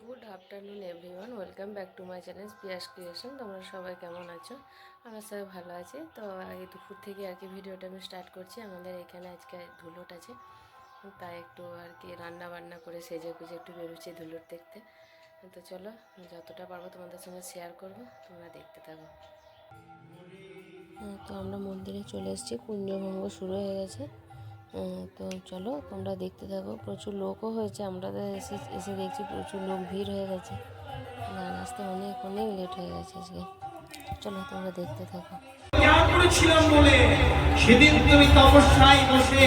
Good afternoon everyone, welcome back to my channel Piyas Creation. তোমরা সবাই কেমন আছো? আমরা সবাই ভালো আছি। তো এই দুপুর থেকে আর কি ভিডিওটা আমি স্টার্ট করছি। আমাদের এখানে আজকে ধুলোট আছে, তাই একটু আর কি রান্না বান্না করে সেজে গুজে একটু বেরোচ্ছি ধুলোট দেখতে। তো চলো, যতটা পারবো তোমাদের সঙ্গে শেয়ার করবো, তোমরা দেখতে থাকো। তো আমরা মন্দিরে চলে এসেছি, কুঞ্জভঙ্গ শুরু হয়ে গেছে। তো চলো তোমরা দেখতে থাকো। প্রচুর লোকও হয়েছে, আমরা এসে দেখছি প্রচুর লোক, ভিড় হয়ে গেছে। গান আসতে অনেক অনেক লেট হয়ে গেছে আজকে। চলো তোমরা দেখতে থাকো। করেছিলাম বলে সেদিন তুমি তপস্যায় বসে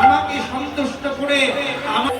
আমাকে সন্তুষ্ট করে আমার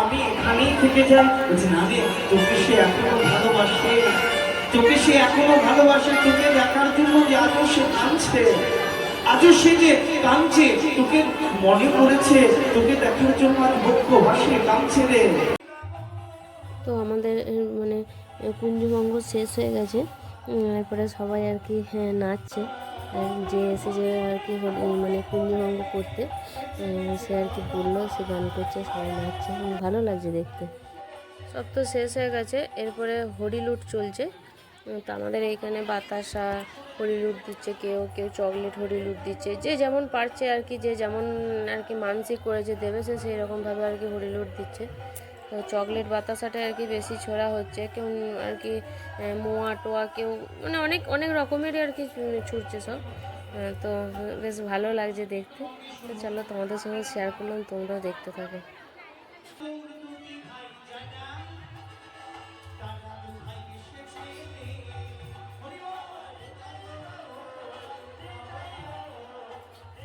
আমি এখানেই থেকে যাই। বলছি না রে, তোকে সে এখনো ভালোবাসে, তোকে সে এখনো ভালোবাসে। তোকে দেখার জন্য যে আজও সে কাঁদছে, আজও সে যে কাঁদছে, তোকে মনে পড়েছে, তোকে দেখার জন্য আর ভক্ত ভাসে কাঁদছে রে। তো আমাদের মানে কুঞ্জভঙ্গ শেষ হয়ে গেছে। এরপরে সবাই আর কি নাচছে। যে এসেছে আর কি মানে কুঞ্জভঙ্গ করতে, সে আর কি বললো, সে গান করছে, সবাই নাচছে, ভালো লাগছে দেখতে। সব তো শেষ হয়ে গেছে, এরপরে হরিলুট চলছে। তো আমাদের এইখানে বাতাসা হরিলুট দিচ্ছে, কেউ কেউ চকলেট হরিলুট দিচ্ছে, যে যেমন পারছে আর কি, যে যেমন আর কি মানসিক করেছে দেবে, সে সেই রকমভাবে আর কি হরিলুট দিচ্ছে। তো চকলেট বাতাসাটা আর কি বেশি ছোড়া হচ্ছে, কেউ আর কি মোয়া টোয়া, কেউ মানে অনেক অনেক রকমেরই আর কি ছুটছে সব। তো বেশ ভালো লাগছে দেখতে। তো চলো তোমাদের সঙ্গে শেয়ার করলাম, তোমরাও দেখতে থাকো।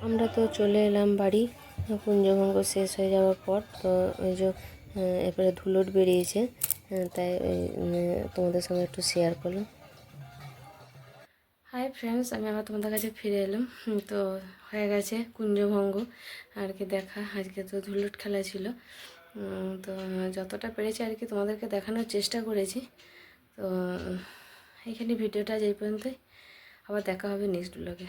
আমরা তো চলে এলাম বাড়ি কুঞ্জভঙ্গ শেষ হয়ে যাওয়ার পর। তো ওই যে এরপরে ধুলোট বেরিয়েছে, তাই তোমাদের সঙ্গে একটু শেয়ার করলাম। হাই ফ্রেন্ডস, আমি আবার তোমাদের কাছে ফিরে এলাম। তো হয়ে গেছে কুঞ্জভঙ্গ আর কি দেখা। আজকে তো ধুলোট খেলা ছিল। তো যতটা পেরেছি আর কি তোমাদেরকে দেখানোর চেষ্টা করেছি। তো এখানে ভিডিওটা এই পর্যন্তই, আবার দেখা হবে নেক্সট ব্লগে।